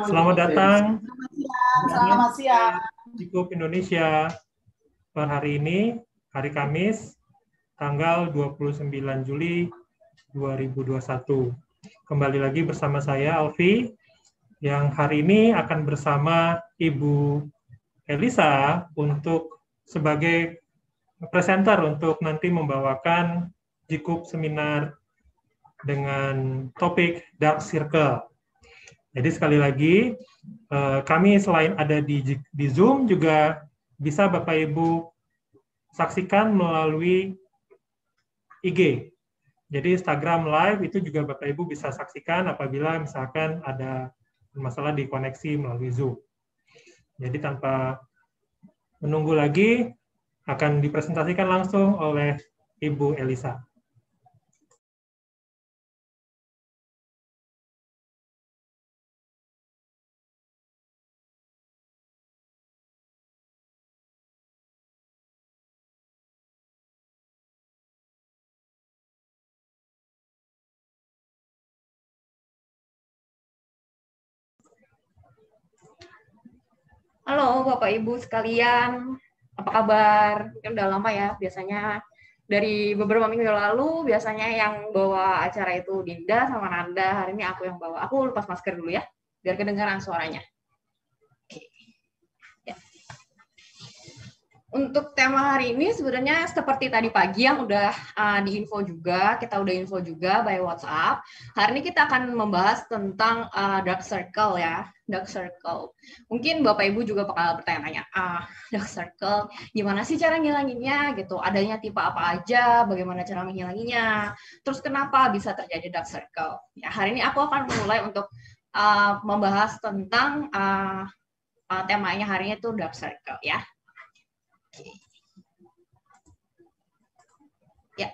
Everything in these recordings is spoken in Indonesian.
Selamat datang Selamat siang. di Cukup Indonesia. Per hari ini, hari Kamis, tanggal 29 Juli 2021. Kembali lagi bersama saya, Alfi, yang hari ini akan bersama Ibu Elisa untuk sebagai presenter untuk nanti membawakan Jikup seminar dengan topik Dark Circle. Jadi sekali lagi, kami selain ada di Zoom juga bisa Bapak Ibu saksikan melalui IG. Jadi Instagram Live itu juga Bapak Ibu bisa saksikan apabila misalkan ada masalah di koneksi melalui Zoom. Jadi tanpa menunggu lagi, akan dipresentasikan langsung oleh Ibu Elisa. Halo Bapak Ibu sekalian, apa kabar? Mungkin udah lama ya, biasanya dari beberapa minggu lalu biasanya yang bawa acara itu Dinda sama Nanda, hari ini aku yang bawa. Aku lepas masker dulu ya, biar kedengaran suaranya. Oke. Ya. Untuk tema hari ini sebenarnya seperti tadi pagi yang udah diinfo juga, kita udah info juga by WhatsApp. Hari ini kita akan membahas tentang dark circle ya, dark circle. Mungkin Bapak Ibu juga bakal bertanya-tanya, dark circle, gimana sih cara ngilanginnya gitu? Adanya tipe apa aja, bagaimana cara menghilanginya? Terus kenapa bisa terjadi dark circle? Ya, hari ini aku akan mulai untuk membahas tentang temanya hari ini itu dark circle ya. Ya.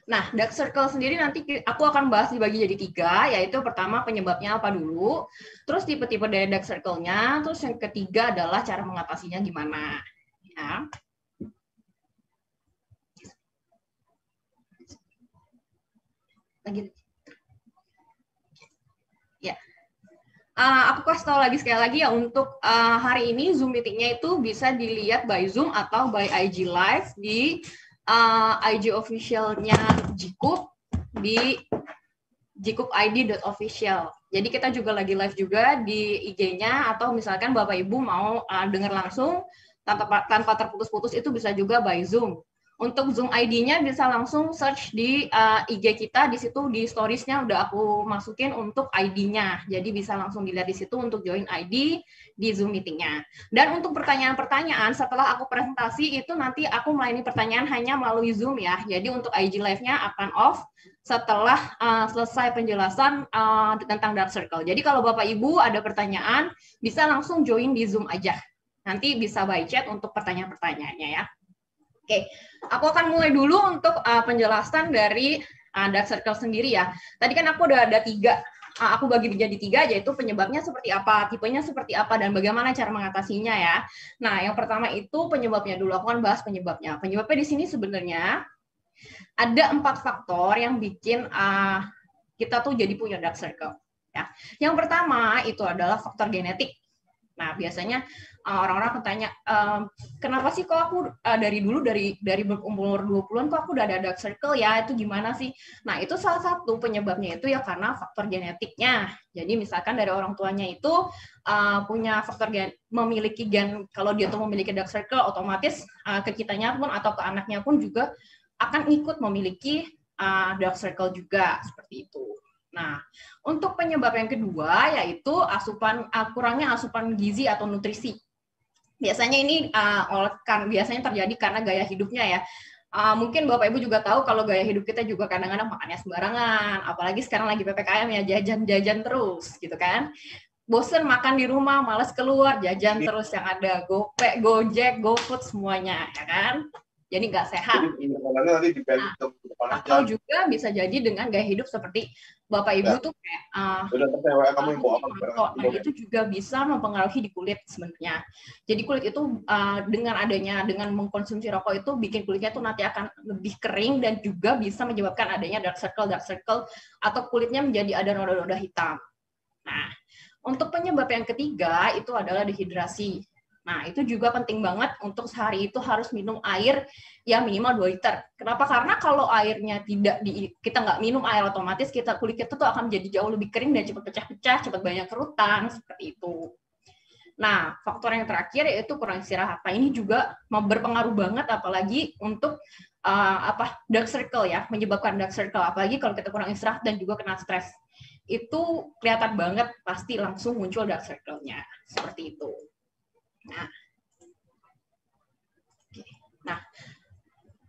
Nah, dark circle sendiri nanti aku akan bahas dibagi jadi 3, yaitu pertama penyebabnya apa dulu, terus tipe-tipe dari dark circle-nya, terus yang ketiga adalah cara mengatasinya gimana. Ya. Lagi. Ya. Aku kasih tahu lagi sekali lagi ya, untuk hari ini Zoom meeting-nya itu bisa dilihat by Zoom atau by IG Live di IG official-nya Jikup di jikupid.official. Jadi kita juga lagi live juga di IG-nya, atau misalkan Bapak Ibu mau dengar langsung tanpa terputus-putus itu bisa juga by Zoom. Untuk Zoom ID-nya bisa langsung search di IG kita, di situ di stories-nya udah aku masukin untuk ID-nya. Jadi bisa langsung dilihat di situ untuk join ID di Zoom meeting-nya. Dan untuk pertanyaan-pertanyaan setelah aku presentasi itu nanti aku melayani pertanyaan hanya melalui Zoom ya. Jadi untuk IG live-nya akan off setelah selesai penjelasan tentang dark circle. Jadi kalau Bapak Ibu ada pertanyaan bisa langsung join di Zoom aja. Nanti bisa by chat untuk pertanyaan-pertanyaannya ya. Oke, aku akan mulai dulu untuk penjelasan dari dark circle sendiri ya. Tadi kan aku udah ada 3, aku bagi menjadi 3, yaitu penyebabnya seperti apa, tipenya seperti apa, dan bagaimana cara mengatasinya ya. Nah, yang pertama itu penyebabnya dulu, aku akan bahas penyebabnya. Penyebabnya di sini sebenarnya ada 4 faktor yang bikin kita tuh jadi punya dark circle. Ya. Yang pertama itu adalah faktor genetik. Nah, biasanya orang-orang bertanya, kenapa sih kok aku dari dulu, dari berumur 20-an kok aku udah ada dark circle ya, itu gimana sih? Nah, itu salah satu penyebabnya itu ya karena faktor genetiknya. Jadi misalkan dari orang tuanya itu punya faktor memiliki gen, kalau dia tuh memiliki dark circle, otomatis ke kitanya pun atau ke anaknya pun juga akan ikut memiliki dark circle juga, seperti itu. Nah, untuk penyebab yang kedua yaitu kurangnya asupan gizi atau nutrisi. Biasanya ini biasanya terjadi karena gaya hidupnya ya. Mungkin Bapak Ibu juga tahu kalau gaya hidup kita juga kadang-kadang makannya sembarangan, apalagi sekarang lagi PPKM ya, jajan-jajan terus gitu kan. Bosen makan di rumah, malas keluar, jajan terus yang ada GoPay, Gojek, GoFood semuanya ya kan. Jadi nggak sehat. Nah, atau juga bisa jadi dengan gaya hidup seperti Bapak Ibu tuh kayak nah, itu juga bisa mempengaruhi di kulit sebenarnya. Jadi kulit itu dengan mengkonsumsi rokok itu bikin kulitnya tuh nanti akan lebih kering dan juga bisa menyebabkan adanya dark circle atau kulitnya menjadi ada noda-noda hitam. Nah, Untuk penyebab yang ketiga itu adalah dehidrasi. Nah, itu juga penting banget untuk sehari itu harus minum air yang minimal 2 liter. Kenapa? Karena kalau airnya kita nggak minum air, otomatis kulit kita tuh akan menjadi jauh lebih kering dan cepat pecah-pecah, cepat banyak kerutan, seperti itu. Nah, faktor yang terakhir yaitu kurang istirahat. Nah, ini juga berpengaruh banget apalagi untuk dark circle ya, menyebabkan dark circle. Apalagi kalau kita kurang istirahat dan juga kena stres. Itu kelihatan banget pasti langsung muncul dark circle-nya. Seperti itu. Nah,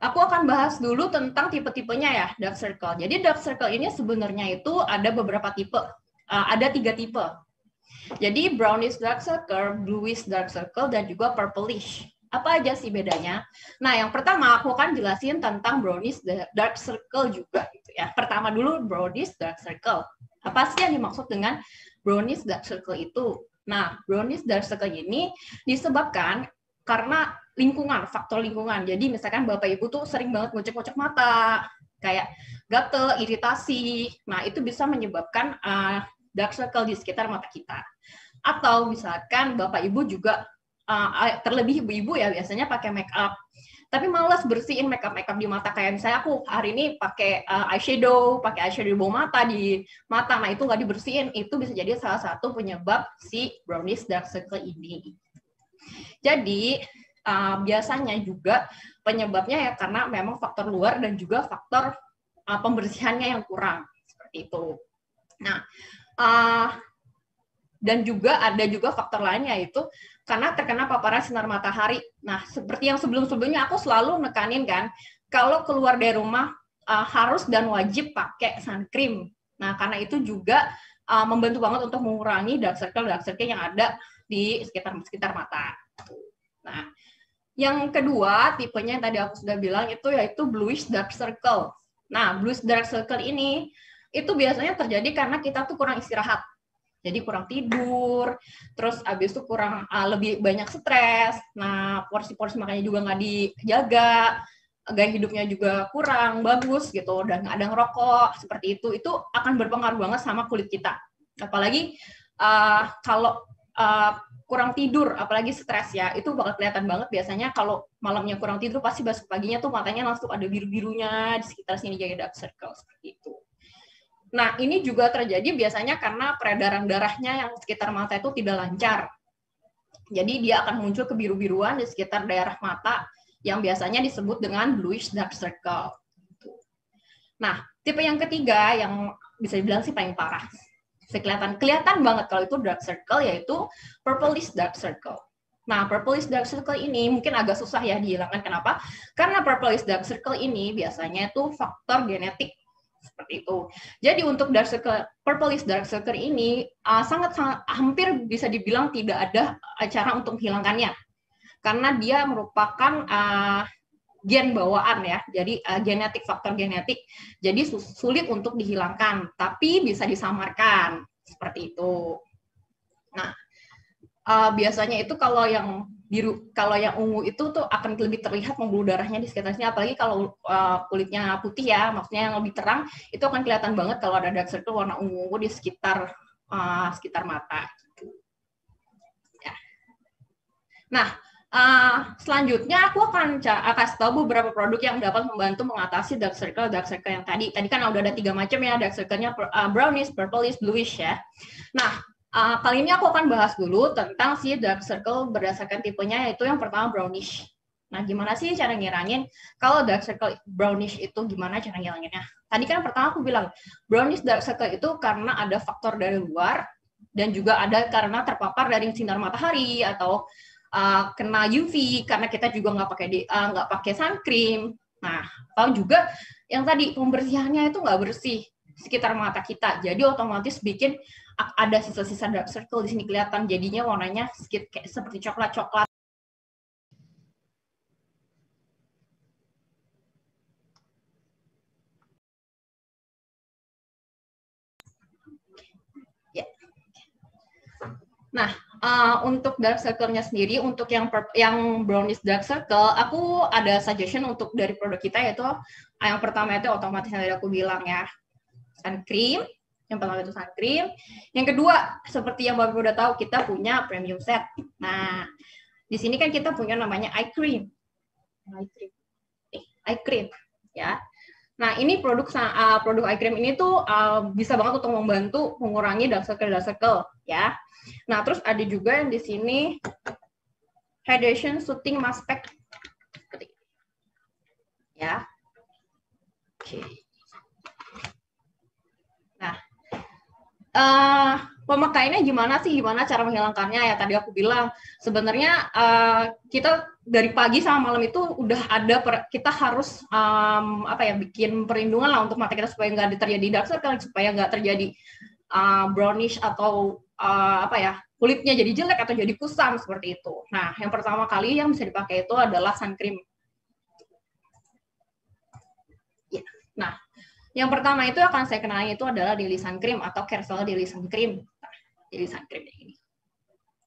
aku akan bahas dulu tentang tipe-tipenya ya, dark circle. Jadi dark circle ini sebenarnya itu ada beberapa tipe. Ada 3 tipe. Jadi brownish dark circle, bluish dark circle, dan juga purplish. Apa aja sih bedanya? Nah, yang pertama aku akan jelasin tentang brownish dark circle juga. Gitu ya. Pertama dulu brownish dark circle. Apa sih yang dimaksud dengan brownish dark circle itu? Nah, brownish dark circle ini disebabkan karena lingkungan, faktor lingkungan. Jadi misalkan Bapak Ibu tuh sering banget ngocek-ngocek mata, kayak gatel, iritasi. Nah, itu bisa menyebabkan dark circle di sekitar mata kita. Atau misalkan Bapak Ibu juga terlebih ibu-ibu ya biasanya pakai make up, tapi malas bersihin make up di mata. Kayak misalnya aku hari ini pakai eyeshadow di bawah mata, di mata. Nah, itu nggak dibersihin, itu bisa jadi salah satu penyebab si brownish dark circle ini. Jadi biasanya juga penyebabnya ya karena memang faktor luar dan juga faktor pembersihannya yang kurang, seperti itu. Nah, dan juga ada juga faktor lainnya, yaitu karena terkena paparan sinar matahari. Nah, seperti yang sebelum-sebelumnya aku selalu nekanin kan, kalau keluar dari rumah harus dan wajib pakai sun cream. Nah, karena itu juga membantu banget untuk mengurangi dark circle yang ada di sekitar mata. Nah, yang kedua tipenya yang tadi aku sudah bilang itu yaitu bluish dark circle. Nah, bluish dark circle ini itu biasanya terjadi karena kita tuh kurang istirahat. Jadi kurang tidur, terus abis itu kurang lebih banyak stres. Nah, porsi-porsi makannya juga nggak dijaga, gaya hidupnya juga kurang bagus gitu, dan nggak ada ngerokok seperti itu akan berpengaruh banget sama kulit kita. Apalagi kalau kurang tidur, apalagi stres ya, itu bakal kelihatan banget biasanya kalau malamnya kurang tidur, pasti besok paginya tuh matanya langsung ada biru-birunya di sekitar sini, jadi dark circle seperti itu. Nah, ini juga terjadi biasanya karena peredaran darahnya yang sekitar mata itu tidak lancar. Jadi dia akan muncul kebiru-biruan di sekitar daerah mata yang biasanya disebut dengan bluish dark circle. Nah, tipe yang ketiga yang bisa dibilang sih paling parah. Kelihatan banget kalau itu dark circle, yaitu purplish dark circle. Nah, purplish dark circle ini mungkin agak susah ya dihilangkan. Kenapa? Karena purplish dark circle ini biasanya itu faktor genetik. Seperti itu. Jadi untuk dark circle, purplish dark circle ini sangat hampir bisa dibilang tidak ada cara untuk menghilangkannya. Karena dia merupakan gen bawaan ya. Jadi faktor genetik. Jadi sulit untuk dihilangkan, tapi bisa disamarkan. Seperti itu. Nah, biasanya itu kalau yang biru, kalau yang ungu itu tuh akan lebih terlihat pembuluh darahnya di sekitarnya, apalagi kalau kulitnya putih ya, maksudnya yang lebih terang, itu akan kelihatan banget kalau ada dark circle warna ungu di sekitar mata. Gitu. Ya. Nah, selanjutnya aku akan kasih tahu beberapa produk yang dapat membantu mengatasi dark circle yang tadi. Tadi kan udah ada 3 macam ya, dark circle-nya brownish, purplish, bluish ya. Nah, kali ini aku akan bahas dulu tentang si dark circle berdasarkan tipenya, yaitu yang pertama brownish. Nah, gimana sih cara ngilangin kalau dark circle brownish itu, gimana cara ngilanginnya? Tadi kan pertama aku bilang brownish dark circle itu karena ada faktor dari luar dan juga ada karena terpapar dari sinar matahari atau kena UV karena kita juga nggak pakai sun cream. Nah, atau juga yang tadi pembersihannya itu nggak bersih sekitar mata kita, jadi otomatis bikin ada sisa-sisa dark circle di sini kelihatan, jadinya warnanya kayak seperti coklat-coklat. Ya. Nah, untuk dark circle-nya sendiri, untuk yang brownish dark circle, aku ada suggestion untuk dari produk kita, yaitu yang pertama itu otomatis yang tadi aku bilang ya, sun cream. Yang pertama itu sun cream. Yang kedua, seperti yang Bapak udah tahu, kita punya premium set. Nah, di sini kan kita punya namanya eye cream. Eye cream, ya. Nah, ini produk eye cream ini tuh bisa banget untuk membantu mengurangi dark circle, ya. Nah, terus ada juga yang di sini hydration soothing mask pack, seperti ini, ya. Oke. Nah, pemakaiannya gimana sih? Gimana cara menghilangkannya? Ya tadi aku bilang sebenarnya kita dari pagi sama malam itu udah ada kita harus bikin perlindungan lah untuk mata kita supaya nggak terjadi dark circle, supaya nggak terjadi brownish atau kulitnya jadi jelek atau jadi kusam seperti itu. Nah, yang pertama kali yang bisa dipakai itu adalah sun cream. Ya. Nah, yang pertama itu akan saya kenalin itu adalah Daily Sun Cream atau Kersel Daily Sun Cream. Nah, Daily Sun Cream ini.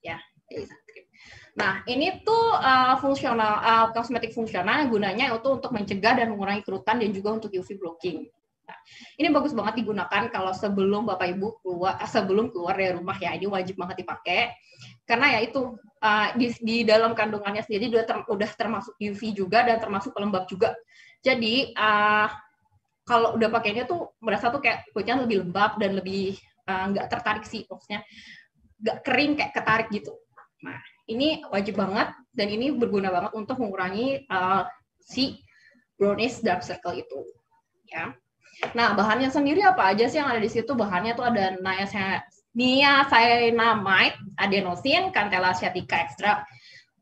Ya, Daily Sun Cream. Nah, ini tuh fungsional, kosmetik fungsional yang gunanya itu untuk mencegah dan mengurangi kerutan dan juga untuk UV blocking. Nah, ini bagus banget digunakan kalau sebelum Bapak Ibu sebelum keluar dari rumah ya. Ini wajib banget dipakai. Karena ya itu di dalam kandungannya sendiri udah termasuk UV juga dan termasuk pelembab juga. Jadi kalau udah pakainya tuh merasa tuh kayak kulitnya lebih lembab dan lebih nggak tertarik sih, maksudnya nggak kering kayak ketarik gitu. Nah, ini wajib banget dan ini berguna banget untuk mengurangi si brownish dark circle itu. Ya. Nah, bahannya sendiri apa aja sih yang ada di situ? Bahannya tuh ada niacinamide, adenosine, cantella asiatica extract,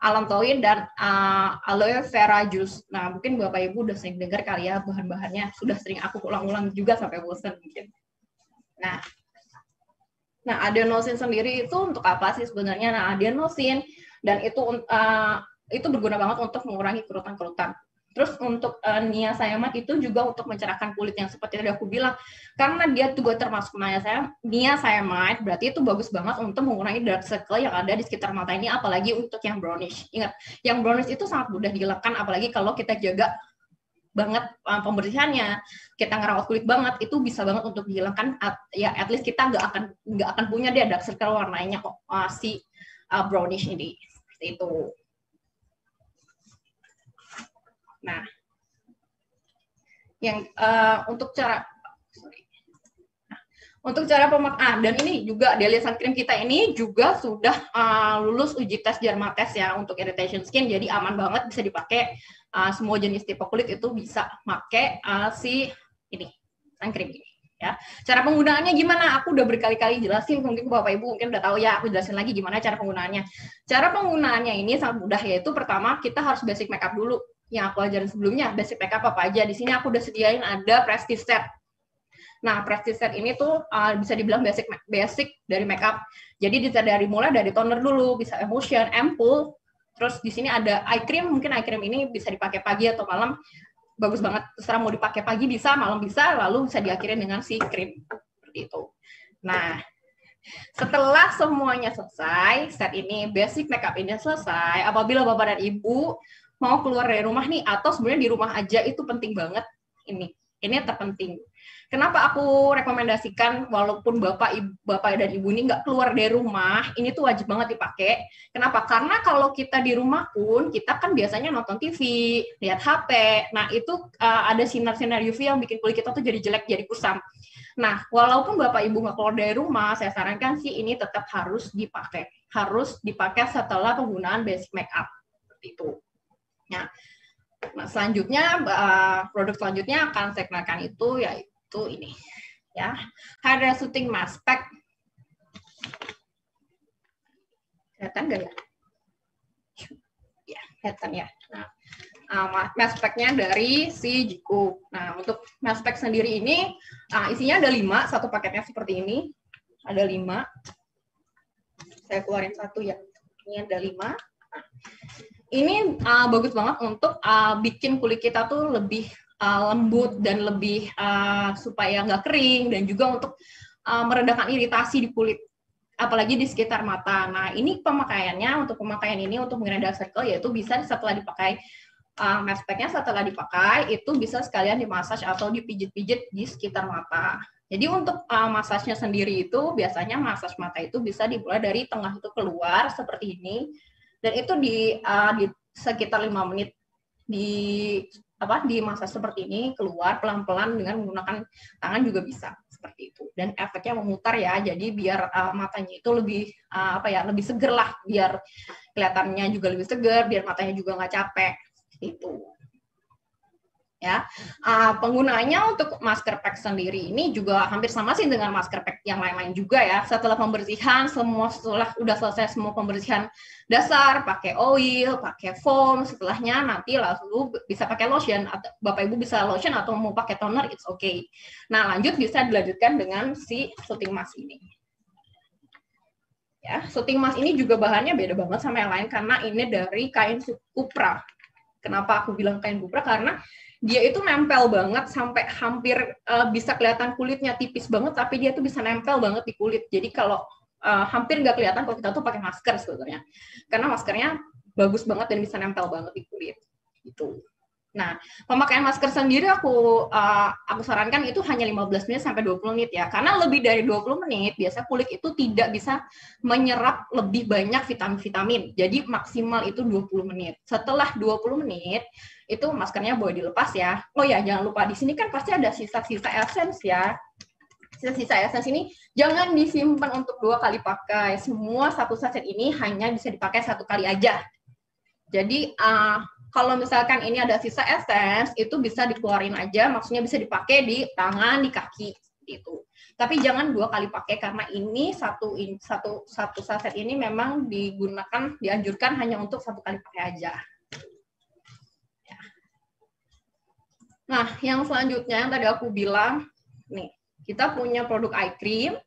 allantoin, dan aloe vera juice. Nah, mungkin Bapak Ibu udah sering dengar kali ya bahan-bahannya. Sudah sering aku ulang-ulang juga sampai bosan mungkin. Nah, adenosine sendiri itu untuk apa sih sebenarnya? Nah, adenosine dan itu berguna banget untuk mengurangi kerutan-kerutan. Terus untuk niacinamide itu juga untuk mencerahkan kulit yang seperti tadi aku bilang. Karena dia juga termasuk niacinamide, berarti itu bagus banget untuk mengurangi dark circle yang ada di sekitar mata ini, apalagi untuk yang brownish. Ingat, yang brownish itu sangat mudah dihilangkan, apalagi kalau kita jaga banget pembersihannya, kita ngerawat kulit banget, itu bisa banget untuk dihilangkan. Ya, at least kita nggak akan punya dia dark circle warnanya kok si brownish ini. Seperti itu. Nah, yang untuk cara pemakaian, dan ini juga Daily Sun Cream kita ini juga sudah lulus uji tes Dermatest ya untuk irritation skin, jadi aman banget, bisa dipakai semua jenis tipe kulit itu bisa pakai si ini sun cream ini. Ya, cara penggunaannya gimana? Aku udah berkali-kali jelasin, mungkin Bapak Ibu mungkin udah tahu ya. Aku jelasin lagi gimana cara penggunaannya. Cara penggunaannya ini sangat mudah, yaitu pertama kita harus basic makeup dulu. Yang aku ajarin sebelumnya, basic makeup apa aja. Di sini aku udah sediain ada Prestige Set. Nah, Prestige Set ini tuh bisa dibilang basic dari makeup. Jadi mulai dari toner dulu, bisa emulsion, ampoule. Terus di sini ada eye cream, mungkin eye cream ini bisa dipakai pagi atau malam. Bagus banget, terserah mau dipakai pagi bisa, malam bisa, lalu bisa diakhirin dengan si cream. Seperti itu. Nah, setelah semuanya selesai, set ini, basic makeup ini selesai, apabila Bapak dan Ibu mau keluar dari rumah nih, atau sebenarnya di rumah aja, itu penting banget ini terpenting. Kenapa aku rekomendasikan walaupun Bapak dan Ibu ini nggak keluar dari rumah, ini tuh wajib banget dipakai. Kenapa? Karena kalau kita di rumah pun, kita kan biasanya nonton TV, lihat HP, nah itu ada sinar-sinar UV yang bikin kulit kita tuh jadi jelek, jadi kusam. Nah, walaupun Bapak Ibu nggak keluar dari rumah, saya sarankan sih ini tetap harus dipakai. Harus dipakai setelah penggunaan basic makeup. Seperti itu. Nah, selanjutnya produk selanjutnya akan saya kenalkan itu yaitu ini ya, Hydra Soothing Mask Pack. Kelihatan nggak ya? Ya, kelihatan ya. Nah, mask pack-nya dari si Jiku. Nah, untuk mask pack sendiri ini isinya ada 5, satu paketnya seperti ini. Ada 5. Saya keluarin satu ya. Ini ada 5. Nah, ini bagus banget untuk bikin kulit kita tuh lebih lembut dan lebih supaya nggak kering, dan juga untuk meredakan iritasi di kulit, apalagi di sekitar mata. Nah, ini pemakaiannya, untuk pemakaian ini untuk mengurangi dark circle, yaitu bisa setelah dipakai mask pack-nya, setelah dipakai itu bisa sekalian dimasaj atau dipijit-pijit di sekitar mata Jadi untuk masasnya sendiri itu biasanya masas mata itu bisa dimulai dari tengah itu keluar seperti ini, dan itu di sekitar 5 menit di masas seperti ini, keluar pelan-pelan dengan menggunakan tangan juga bisa seperti itu. Dan efeknya memutar ya, jadi biar matanya itu lebih lebih seger lah, biar kelihatannya juga lebih seger, biar matanya juga nggak capek itu. Ya, penggunaannya untuk masker pack sendiri ini juga hampir sama sih dengan masker pack yang lain-lain juga ya. Setelah pembersihan, setelah udah selesai semua pembersihan dasar, pakai oil, pakai foam, setelahnya nanti lalu bisa pakai lotion, atau Bapak Ibu bisa lotion atau mau pakai toner, it's okay. Nah, lanjut bisa dilanjutkan dengan si shooting mask ini. Ya, shooting mask ini juga bahannya beda banget sama yang lain karena ini dari kain kupra. Kenapa aku bilang kain kupra? Karena dia itu nempel banget sampai hampir bisa kelihatan kulitnya tipis banget, tapi dia tuh bisa nempel banget di kulit. Jadi kalau hampir nggak kelihatan kalau kita tuh pakai masker sebetulnya, karena maskernya bagus banget dan bisa nempel banget di kulit. Gitu. Nah, pemakaian masker sendiri aku sarankan itu hanya 15 menit sampai 20 menit ya. Karena lebih dari 20 menit biasa kulit itu tidak bisa menyerap lebih banyak vitamin-vitamin. Jadi maksimal itu 20 menit. Setelah 20 menit itu maskernya boleh dilepas ya. Oh ya, jangan lupa di sini kan pasti ada sisa-sisa essence ya. Sisa-sisa essence ini jangan disimpan untuk 2 kali pakai. Semua satu saset ini hanya bisa dipakai 1 kali aja. Jadi kalau misalkan ini ada sisa essence, itu bisa dikeluarin aja, maksudnya bisa dipakai di tangan, di kaki, gitu. Tapi jangan 2 kali pakai karena ini satu saset ini memang dianjurkan hanya untuk 1 kali pakai aja. Ya. Nah, yang selanjutnya yang tadi aku bilang, nih kita punya produk eye cream,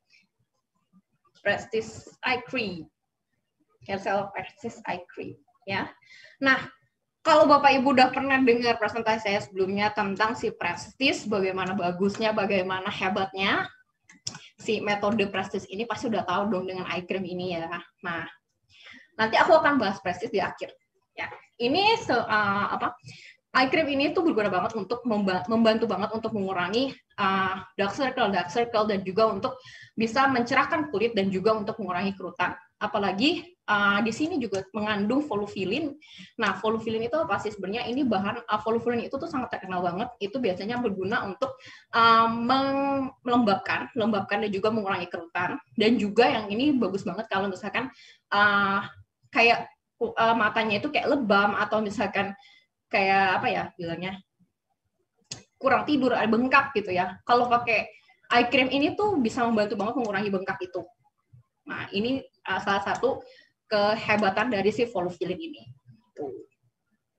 Prestige Eye Cream, Kersel Prestige Eye Cream, ya. Nah, kalau Bapak Ibu udah pernah dengar presentasi saya sebelumnya tentang si Prestige, bagaimana bagusnya, bagaimana hebatnya si metode Prestige ini, pasti udah tahu dong dengan eye cream ini ya. Nah, nanti aku akan bahas Prestige di akhir. Ya, ini eye cream ini tuh berguna banget untuk membantu banget untuk mengurangi dark circle dan juga untuk bisa mencerahkan kulit dan juga untuk mengurangi kerutan. Apalagi di sini juga mengandung volufiline. Nah, volufiline itu apa sih sebenarnya? Ini bahan volufiline itu tuh sangat terkenal banget. Itu biasanya berguna untuk melembabkan dan juga mengurangi kerutan. Dan juga yang ini bagus banget kalau misalkan kayak matanya itu kayak lebam atau misalkan kayak apa ya bilangnya kurang tidur, bengkak gitu ya. Kalau pakai eye cream ini tuh bisa membantu banget mengurangi bengkak itu. Nah, ini salah satu kehebatan dari si volufiline ini.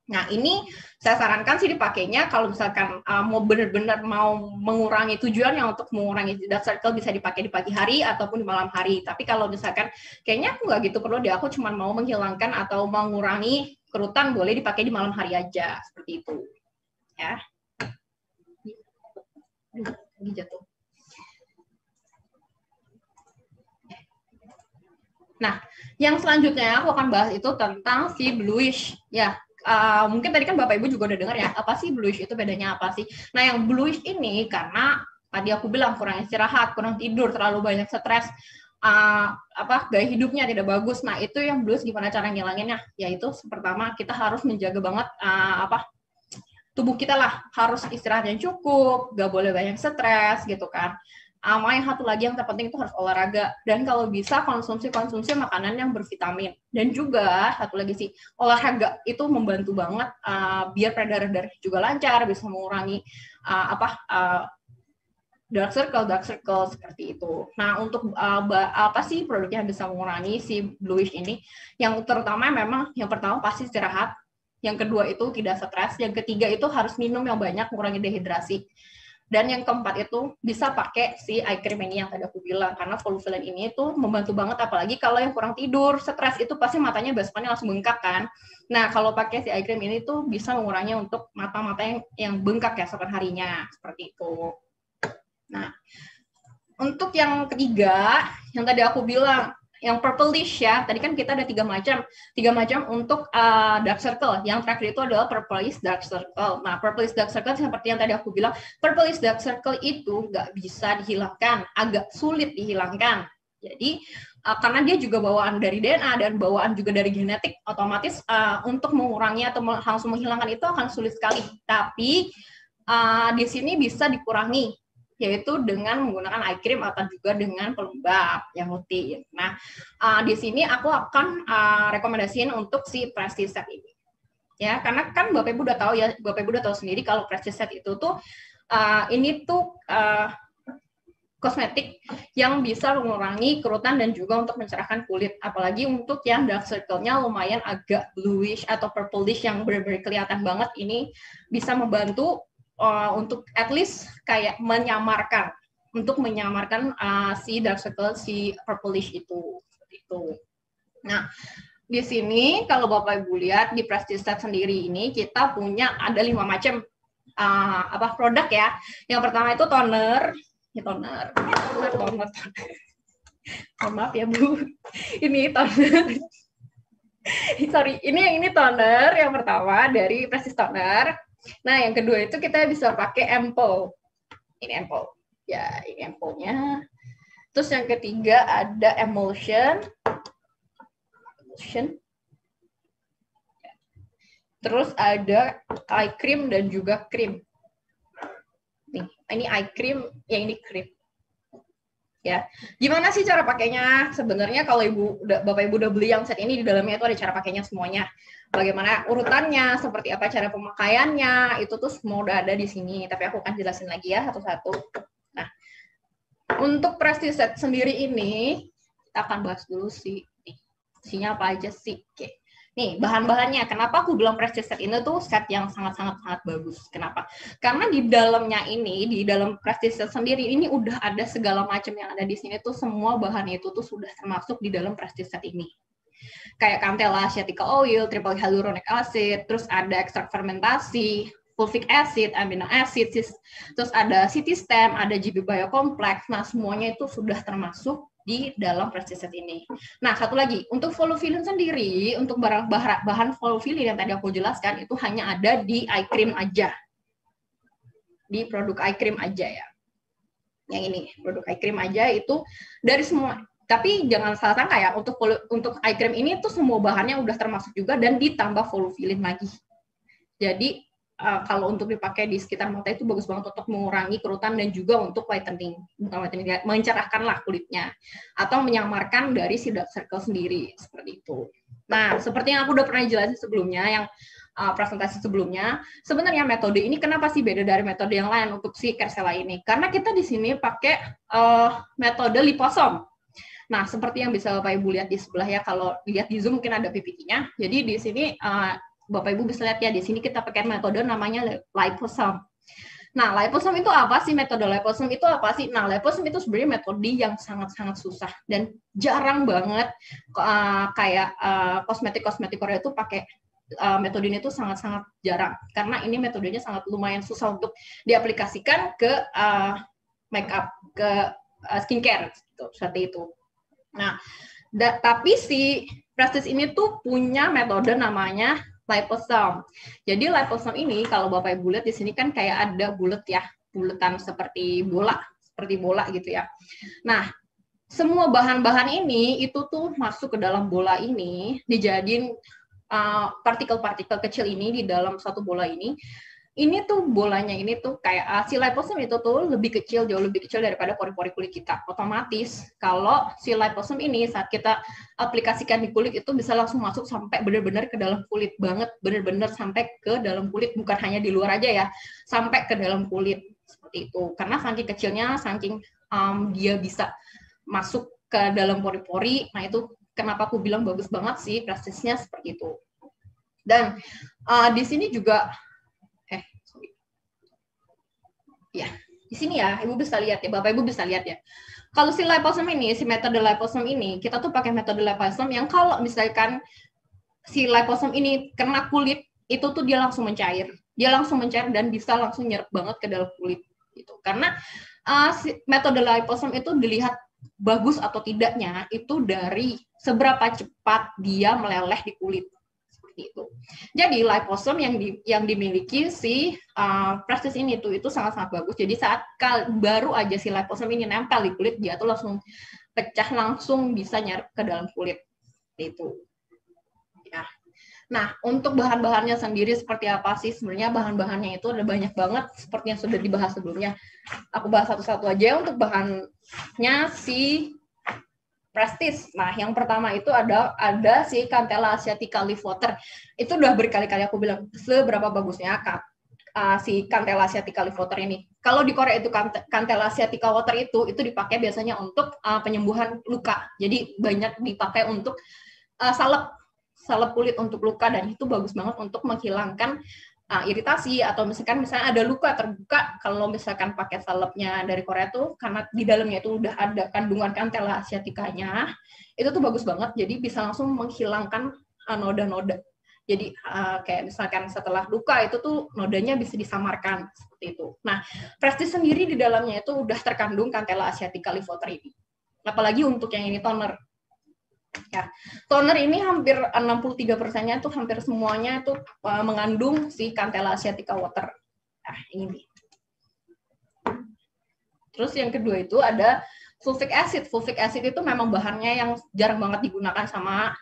Nah, ini saya sarankan sih dipakainya kalau misalkan mau benar-benar mau mengurangi tujuannya untuk mengurangi dark circle bisa dipakai di pagi hari ataupun di malam hari. Tapi kalau misalkan kayaknya aku nggak gitu perlu deh, aku cuma mau menghilangkan atau mengurangi kerutan, boleh dipakai di malam hari aja seperti itu. Ya. Ini jatuh. Nah, yang selanjutnya aku akan bahas itu tentang si bluish. Ya, mungkin tadi kan Bapak Ibu juga udah dengar ya, apa sih bluish itu, bedanya apa sih? Nah, yang bluish ini karena tadi aku bilang kurang istirahat, kurang tidur, terlalu banyak stres, gaya hidupnya tidak bagus. Nah, itu yang bluish gimana cara ngilanginnya? Yaitu pertama kita harus menjaga banget tubuh kita lah, harus istirahat yang cukup, gak boleh banyak stres gitu kan. Yang satu lagi yang terpenting itu harus olahraga, dan kalau bisa konsumsi makanan yang bervitamin. Dan juga satu lagi sih, olahraga itu membantu banget biar peredaran darah juga lancar, bisa mengurangi dark circle seperti itu. Nah, untuk apa sih produknya yang bisa mengurangi si bluish ini? Yang terutama memang yang pertama pasti istirahat, yang kedua itu tidak stres, yang ketiga itu harus minum yang banyak, mengurangi dehidrasi. Dan yang keempat itu bisa pakai si eye cream ini yang tadi aku bilang, karena volufiline ini itu membantu banget, apalagi kalau yang kurang tidur, stres itu pasti matanya basepannya langsung bengkak kan. Nah, kalau pakai si eye cream ini tuh bisa mengurangi untuk mata-mata yang bengkak ya esok harinya, seperti itu. Nah, untuk yang ketiga, yang tadi aku bilang, yang purplish ya. Tadi kan kita ada tiga macam untuk dark circle. Yang terakhir itu adalah purplish dark circle. Nah, purplish dark circle seperti yang tadi aku bilang, purplish dark circle itu nggak bisa dihilangkan, agak sulit dihilangkan. Jadi karena dia juga bawaan dari DNA dan bawaan juga dari genetik, otomatis untuk mengurangi atau langsung menghilangkan itu akan sulit sekali. Tapi di sini bisa dikurangi, yaitu dengan menggunakan eye cream atau juga dengan pelembab yang rutin. Nah, di sini aku akan rekomendasiin untuk si Prestige Set ini. Ya, karena kan Bapak Ibu udah tahu ya, Bapak Ibu udah tahu sendiri kalau Prestige Set itu tuh ini tuh kosmetik yang bisa mengurangi kerutan dan juga untuk mencerahkan kulit. Apalagi untuk yang dark circle-nya lumayan agak bluish atau purplish yang benar-benar kelihatan banget, ini bisa membantu untuk at least kayak menyamarkan si dark circle, si purplish itu. Itu. Nah, di sini kalau Bapak Ibu lihat di Prestige Set sendiri ini kita punya ada 5 macam produk ya. Yang pertama itu toner. Toner. Oh, maaf ya Bu. Ini toner. Sorry, ini toner yang pertama dari Prestige Toner. Nah, yang kedua itu kita bisa pakai ampoule. Ini ampoule. Ya, ini ampoulnya. Terus yang ketiga ada emulsion. Terus ada eye cream dan juga cream. Nih, ini eye cream, yang ini cream. Ya, gimana sih cara pakainya? Sebenarnya kalau Bapak Ibu udah beli yang set ini, di dalamnya itu ada cara pakainya semuanya. Bagaimana urutannya, seperti apa cara pemakaiannya, itu tuh semua udah ada di sini. Tapi aku akan jelasin lagi ya satu-satu. Nah, untuk Prestige Set sendiri ini, kita akan bahas dulu sih. Isinya apa aja sih? Oke. Nih, bahan-bahannya. Kenapa aku bilang Prestige Set ini tuh set yang sangat-sangat bagus? Kenapa? Karena di dalamnya ini, di dalam Prestige Set sendiri ini udah ada segala macam yang ada di sini tuh, semua bahan itu tuh sudah termasuk di dalam Prestige Set ini. Kayak Candela Asiatica Oil, triple hyaluronic acid, terus ada ekstrak fermentasi, fulvic acid, amino acid, terus ada CityStem, ada GB Biocomplex. Nah, semuanya itu sudah termasuk di dalam Prestige Set ini. Nah, satu lagi, untuk volufiline sendiri, untuk bahan volufiline yang tadi aku jelaskan, itu hanya ada di eye cream aja. Di produk eye cream aja ya. Yang ini, produk eye cream aja itu dari semua. Tapi jangan salah sangka ya, untuk eye cream ini tuh semua bahannya udah termasuk juga dan ditambah volufiline lagi. Jadi, kalau untuk dipakai di sekitar mata itu bagus banget untuk mengurangi kerutan dan juga untuk whitening, bukan whitening, mencerahkanlah kulitnya atau menyamarkan dari si dark circle sendiri seperti itu. Nah, seperti yang aku udah pernah jelasin sebelumnya, yang presentasi sebelumnya, sebenarnya metode ini kenapa sih beda dari metode yang lain untuk si Kersela ini? Karena kita di sini pakai metode liposom. Nah, seperti yang bisa Bapak Ibu lihat di sebelah ya, kalau lihat di Zoom mungkin ada PPT-nya. Jadi di sini Bapak Ibu bisa lihat ya, di sini kita pakai metode namanya liposome. Nah, liposome itu apa sih? Metode liposome itu apa sih? Nah, liposome itu sebenarnya metode yang sangat-sangat susah dan jarang banget kayak kosmetik Korea itu pakai metode ini tuh sangat-sangat jarang. Karena ini metodenya sangat lumayan susah untuk diaplikasikan ke makeup, ke skincare, gitu, seperti itu. Nah, tapi si Prestige ini tuh punya metode namanya liposome. Jadi liposome ini kalau Bapak Ibu lihat di sini kan kayak ada bulat ya, bulatan seperti bola gitu ya. Nah, semua bahan-bahan ini itu tuh masuk ke dalam bola ini, dijadiin partikel-partikel kecil ini di dalam satu bola ini. Ini tuh bolanya ini tuh kayak si liposome itu tuh lebih kecil, jauh lebih kecil daripada pori-pori kulit kita. Otomatis kalau si liposome ini saat kita aplikasikan di kulit itu bisa langsung masuk sampai benar-benar ke dalam kulit banget, benar-benar sampai ke dalam kulit, bukan hanya di luar aja ya, sampai ke dalam kulit seperti itu. Karena saking kecilnya, saking dia bisa masuk ke dalam pori-pori. Nah, itu kenapa aku bilang bagus banget sih prosesnya seperti itu. Dan di sini juga ya, di sini ya, Ibu bisa lihat ya, Bapak Ibu bisa lihat ya. Kalau si liposome ini, si metode liposome ini, kita tuh pakai metode liposome yang kalau misalkan si liposome ini kena kulit, itu tuh dia langsung mencair. Dia langsung mencair dan bisa langsung nyerap banget ke dalam kulit gitu. Karena si metode liposome itu dilihat bagus atau tidaknya itu dari seberapa cepat dia meleleh di kulit. Itu. Jadi liposome yang dimiliki si Prestige ini itu sangat-sangat bagus. Jadi saat baru aja si liposome ini nempel di kulit, dia tuh langsung pecah, langsung bisa nyerap ke dalam kulit. Itu. Ya. Nah, untuk bahan-bahannya sendiri seperti apa sih? Sebenarnya bahan-bahannya itu ada banyak banget seperti yang sudah dibahas sebelumnya. Aku bahas satu-satu aja. Untuk bahannya si Prestige. Nah, yang pertama itu ada si Candela asiatica leaf water. Itu udah berkali-kali aku bilang seberapa bagusnya si Candela asiatica leaf water ini. Kalau di Korea itu Candela asiatica water itu dipakai biasanya untuk penyembuhan luka. Jadi banyak dipakai untuk salep kulit untuk luka, dan itu bagus banget untuk menghilangkan iritasi atau misalkan ada luka terbuka. Kalau misalkan pakai salepnya dari Korea tuh, karena di dalamnya itu udah ada kandungan Candela asiaticanya, itu tuh bagus banget, jadi bisa langsung menghilangkan noda-noda. Jadi kayak misalkan setelah luka itu tuh nodanya bisa disamarkan seperti itu. Nah, Prestige sendiri di dalamnya itu udah terkandung Candela asiatica leaf water ini. Apalagi untuk yang ini toner. Ya, toner ini hampir 63%-nya tuh hampir semuanya itu mengandung si Candela asiatica water. Nah, ini. Terus yang kedua itu ada fulvic acid. Fulvic acid itu memang bahannya yang jarang banget digunakan sama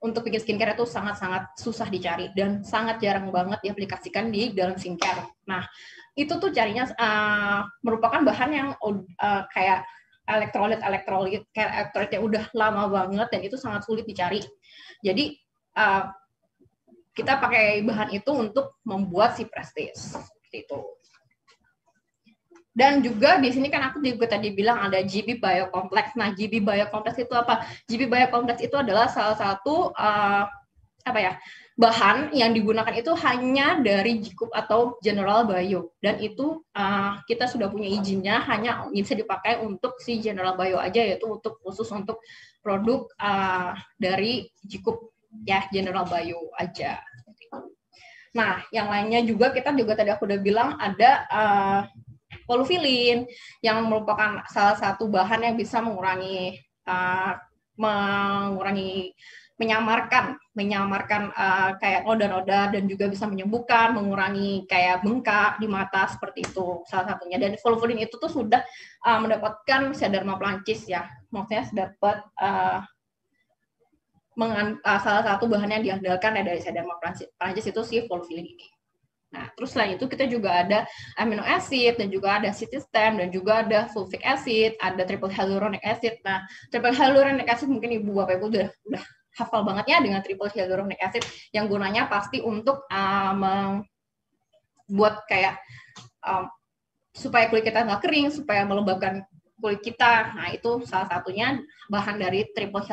untuk bikin skincare, itu sangat-sangat susah dicari dan sangat jarang banget diaplikasikan di dalam skincare. Nah, itu tuh carinya merupakan bahan yang kayak elektrolitnya udah lama banget dan itu sangat sulit dicari. Jadi kita pakai bahan itu untuk membuat si Prestige seperti itu. Dan juga di sini kan aku juga tadi bilang ada GB Biocomplex. Nah, GB Biocomplex itu apa? GB Biocomplex itu adalah salah satu bahan yang digunakan itu hanya dari Jikup atau General Bio, dan itu kita sudah punya izinnya, hanya bisa dipakai untuk si General Bio aja, yaitu khusus untuk produk dari Jikup ya, General Bio aja. Nah, yang lainnya juga kita juga tadi aku udah bilang ada polufilin yang merupakan salah satu bahan yang bisa mengurangi menyamarkan kayak noda-noda, dan juga bisa menyembuhkan, mengurangi kayak bengkak di mata seperti itu salah satunya. Dan polufilin itu tuh sudah mendapatkan Sea-Dharma Prancis ya, maksudnya dapat salah satu bahan yang diandalkan dari Sea-Dharma Prancis itu si polufilin ini. Nah, terus selain itu kita juga ada amino acid, dan juga ada citistem, dan juga ada fulvic acid, ada triple hyaluronic acid. Nah, triple hyaluronic acid mungkin Ibu Bapak Ibu udah hafal banget ya dengan triple hyaluronic acid, yang gunanya pasti untuk membuat kayak supaya kulit kita nggak kering, supaya melembabkan kulit kita. Nah, itu salah satunya bahan dari triple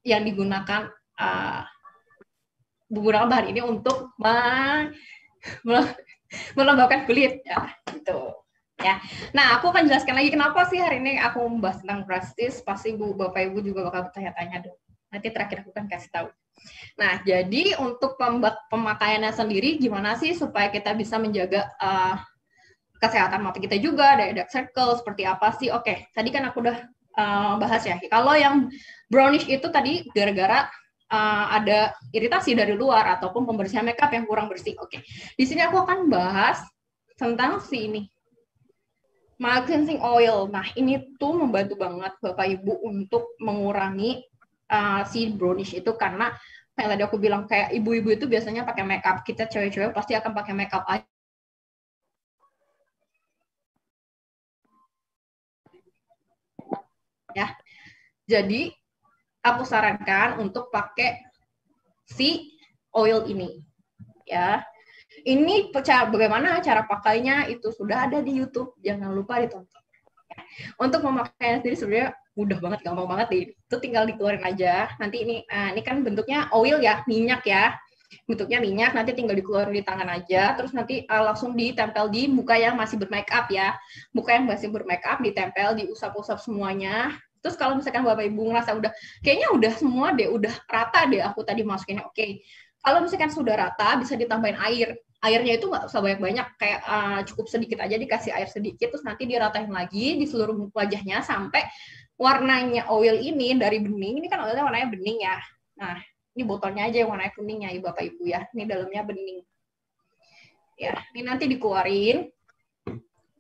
yang digunakan menggunakan bahan ini untuk melembabkan kulit ya, gitu ya. Nah, aku akan jelaskan lagi kenapa sih hari ini aku membahas tentang Prestige. Pasti Bapak Ibu juga bakal bertanya-tanya dong. Nanti terakhir aku kan kasih tahu. Nah, jadi untuk pemakaiannya sendiri gimana sih supaya kita bisa menjaga kesehatan mata kita juga, dari dark circle seperti apa sih? Oke, tadi kan aku udah bahas ya. Kalau yang brownish itu tadi gara-gara ada iritasi dari luar ataupun pembersihan makeup yang kurang bersih. Oke, di sini aku akan bahas tentang si ini, mild cleansing oil. Nah, ini tuh membantu banget Bapak Ibu untuk mengurangi si brownish itu, karena yang tadi aku bilang kayak ibu-ibu itu biasanya pakai makeup. Kita cewek-cewek pasti akan pakai makeup aja. Ya, jadi aku sarankan untuk pakai si oil ini, ya. Ini bagaimana cara pakainya itu sudah ada di YouTube, jangan lupa ditonton. Untuk memakainya sendiri sebenarnya mudah banget, gampang banget deh. Itu tinggal dikeluarin aja. Nanti ini kan bentuknya oil ya, minyak ya. Bentuknya minyak, nanti tinggal dikeluarin di tangan aja, terus nanti langsung ditempel di muka yang masih bermake up ya. Muka yang masih bermake up ditempel, diusap-usap semuanya. Terus kalau misalkan Bapak Ibu ngerasa kayaknya udah semua deh, udah rata deh aku tadi masukinnya, oke. Kalau misalkan sudah rata, bisa ditambahin air. airnya itu nggak usah banyak-banyak, kayak cukup sedikit aja, dikasih air sedikit, terus nanti diratain lagi di seluruh wajahnya sampai warnanya oil ini dari bening, ini kan oilnya warnanya bening ya. Nah, ini botolnya aja yang warnanya kuning ya, Bapak Ibu ya. Ini dalamnya bening. Ya, ini nanti dikeluarin.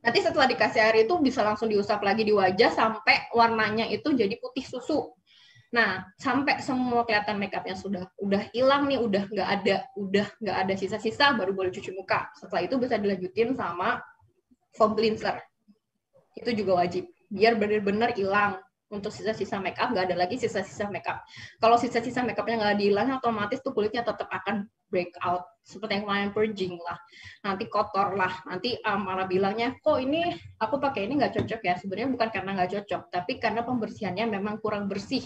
Nanti setelah dikasih air itu bisa langsung diusap lagi di wajah sampai warnanya itu jadi putih susu. Nah, sampai semua kelihatan makeupnya udah hilang nih, udah nggak ada sisa-sisa, baru boleh cuci muka. Setelah itu bisa dilanjutin sama foam cleanser. Itu juga wajib, biar benar-benar hilang. Untuk sisa-sisa makeup, nggak ada lagi sisa-sisa makeup. Kalau sisa-sisa makeupnya nggak dihilang, otomatis tuh kulitnya tetap akan break out. Seperti yang kemarin purging lah, nanti kotor lah, nanti malah bilangnya, kok ini aku pakai ini nggak cocok ya. Sebenarnya bukan karena nggak cocok, tapi karena pembersihannya memang kurang bersih.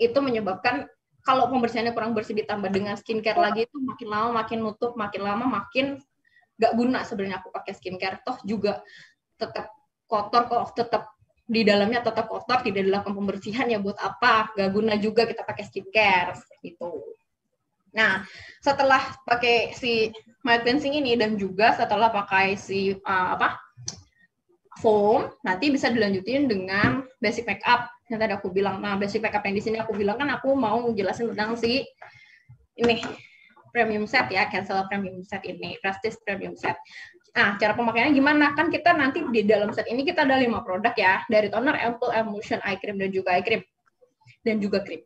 Itu menyebabkan kalau pembersihannya kurang bersih ditambah dengan skincare lagi, itu makin lama makin nutup, makin lama makin nggak guna sebenarnya aku pakai skincare. Toh juga tetap kotor kok, tetap di dalamnya tetap kotor, tidak dilakukan pembersihan, ya buat apa? Gak guna juga kita pakai skincare gitu. Nah, setelah pakai si mild cleansing ini dan juga setelah pakai si foam, nanti bisa dilanjutin dengan basic makeup yang tadi aku bilang. Nah, basic makeup yang di sini aku bilang kan aku mau jelasin tentang si ini premium set ya, Cancel premium set ini, Prestige premium set. Nah, cara pemakaiannya gimana? Kan kita nanti di dalam set ini kita ada 5 produk ya, dari toner, ampoule, emulsion, eye cream, dan juga eye cream. Dan juga cream.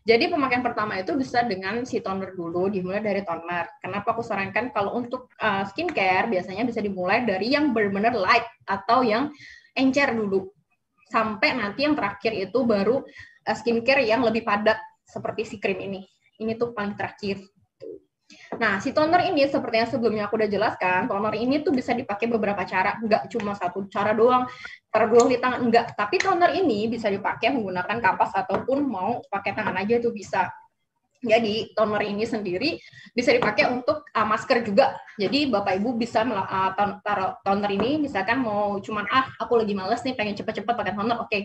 Jadi pemakaian pertama itu bisa dengan si toner dulu, dimulai dari toner. Kenapa aku sarankan kalau untuk skincare, biasanya bisa dimulai dari yang benar-benar light, atau yang encer dulu. Sampai nanti yang terakhir itu baru skincare yang lebih padat, seperti si cream ini. Ini tuh paling terakhir. Nah, si toner ini seperti yang sebelumnya aku udah jelaskan, toner ini tuh bisa dipakai beberapa cara, nggak cuma satu cara doang, di tangan, enggak. Tapi toner ini bisa dipakai menggunakan kapas ataupun mau pakai tangan aja itu bisa. Jadi toner ini sendiri bisa dipakai untuk masker juga. Jadi Bapak Ibu bisa taruh toner ini, misalkan mau cuman aku lagi males nih pengen cepet-cepet pakai toner, oke.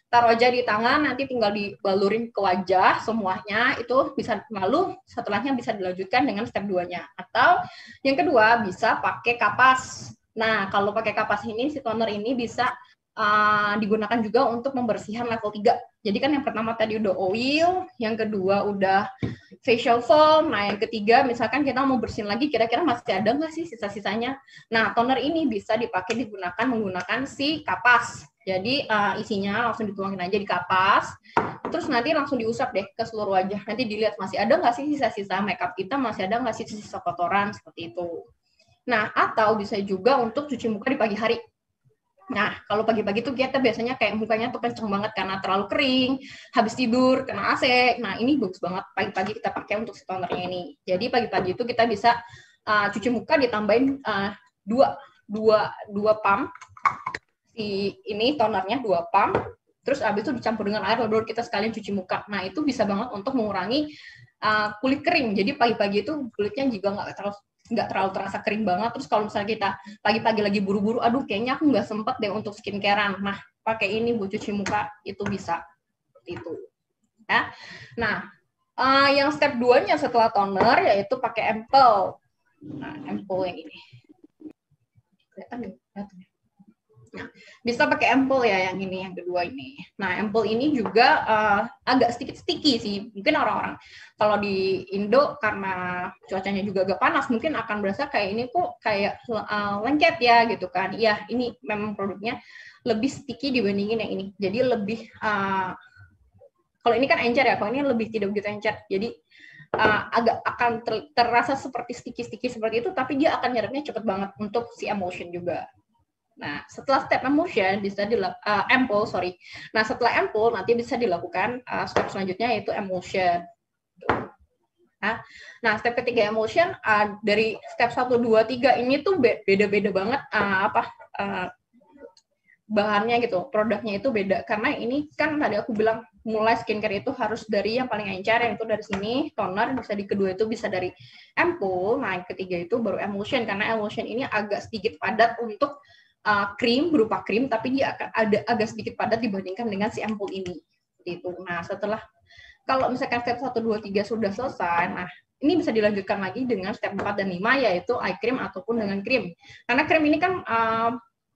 Taruh aja di tangan, nanti tinggal dibalurin ke wajah semuanya, itu bisa, lalu setelahnya bisa dilanjutkan dengan step 2-nya. Atau yang kedua bisa pakai kapas. Nah, kalau pakai kapas ini si toner ini bisa digunakan juga untuk membersihkan level 3. Jadi kan yang pertama tadi udah oil, yang kedua udah facial foam, nah yang ketiga misalkan kita mau bersihin lagi, kira-kira masih ada nggak sih sisa-sisanya. Nah, toner ini bisa dipakai digunakan menggunakan si kapas. Jadi isinya langsung dituangin aja di kapas, terus nanti langsung diusap deh ke seluruh wajah. Nanti dilihat masih ada nggak sih sisa-sisa makeup kita, masih ada nggak sih sisa kotoran, seperti itu. Nah, atau bisa juga untuk cuci muka di pagi hari. Nah, kalau pagi-pagi tuh kita biasanya kayak mukanya tuh kenceng banget karena terlalu kering, habis tidur, kena AC. Nah, ini bagus banget pagi-pagi kita pakai untuk si tonernya ini. Jadi pagi-pagi itu kita bisa cuci muka ditambahin dua pump. Si ini tonernya 2 pump. Terus habis itu dicampur dengan air, lalu kita sekalian cuci muka. Nah, itu bisa banget untuk mengurangi kulit kering. Jadi pagi-pagi itu kulitnya juga nggak terlalu terasa kering banget. Terus kalau misalnya kita pagi-pagi lagi buru-buru, aduh kayaknya aku nggak sempet deh untuk skincarean. Nah, pakai ini buat cuci muka, itu bisa. Itu. Ya. Nah, yang step 2-nya setelah toner, yaitu pakai ampoule. Nah, ampoule yang ini. Kelihatan ya? Nah, bisa pakai ampoule ya yang ini, yang kedua ini. Nah, ampoule ini juga agak sedikit sticky sih. Mungkin orang-orang kalau di Indo karena cuacanya juga agak panas, mungkin akan berasa kayak ini kok kayak lengket ya gitu kan. Iya, ini memang produknya lebih sticky dibandingin yang ini. Jadi lebih kalau ini kan encer ya, kalau ini lebih tidak begitu encer. Jadi agak akan terasa seperti sticky-sticky seperti itu, tapi dia akan nyerapnya cepet banget untuk si emulsion juga. Nah, setelah step emulsion bisa ampoule, sorry. Nah, setelah ampoule nanti bisa dilakukan step selanjutnya yaitu emulsion. Nah, step ketiga emulsion dari step 1, 2, 3 ini tuh beda-beda banget bahannya gitu, produknya itu beda. Karena ini kan tadi aku bilang mulai skincare itu harus dari yang paling encer, yang itu dari sini, toner, bisa di kedua itu bisa dari ampoule, nah yang ketiga itu baru emulsion, karena emulsion ini agak sedikit padat untuk krim, berupa krim, tapi dia akan ada agak sedikit padat dibandingkan dengan si ampoule ini. Itu. Nah, setelah kalau misalkan step 1, 2, 3 sudah selesai, nah ini bisa dilanjutkan lagi dengan step 4 dan 5, yaitu eye cream ataupun dengan krim. Karena krim ini kan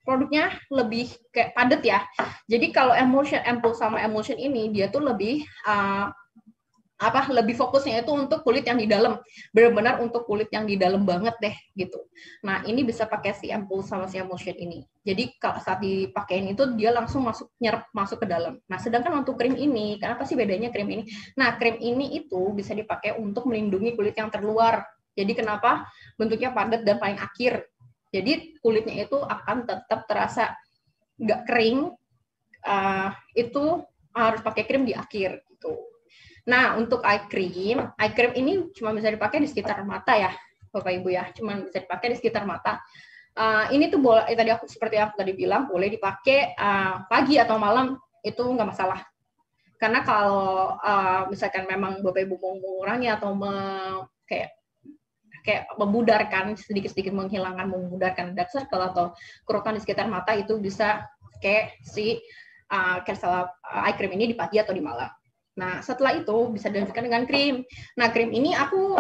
produknya lebih kayak padat ya. Jadi kalau ampoule sama emulsion ini dia tuh lebih lebih fokusnya itu untuk kulit yang di dalam, benar-benar untuk kulit yang di dalam banget deh gitu. Nah ini bisa pakai si ampoule sama si emulsion ini. Jadi kalau saat dipakein itu dia langsung nyerap masuk ke dalam. Nah sedangkan untuk krim ini, kenapa sih bedanya krim ini? Nah krim ini itu bisa dipakai untuk melindungi kulit yang terluar. Jadi kenapa bentuknya padat dan paling akhir. Jadi kulitnya itu akan tetap terasa nggak kering. Itu harus pakai krim di akhir gitu. Nah, untuk eye cream ini cuma bisa dipakai di sekitar mata ya, Bapak Ibu ya, cuma bisa dipakai di sekitar mata. Ini tuh boleh, tadi seperti aku tadi bilang, boleh dipakai pagi atau malam, itu nggak masalah. Karena kalau misalkan memang Bapak Ibu mau mengurangi atau kayak membudarkan, sedikit-sedikit memudarkan dark circle atau kerutan di sekitar mata, itu bisa kayak si eye cream ini di pagi atau di malam. Nah, setelah itu bisa dilanjutkan dengan krim. Nah, krim ini aku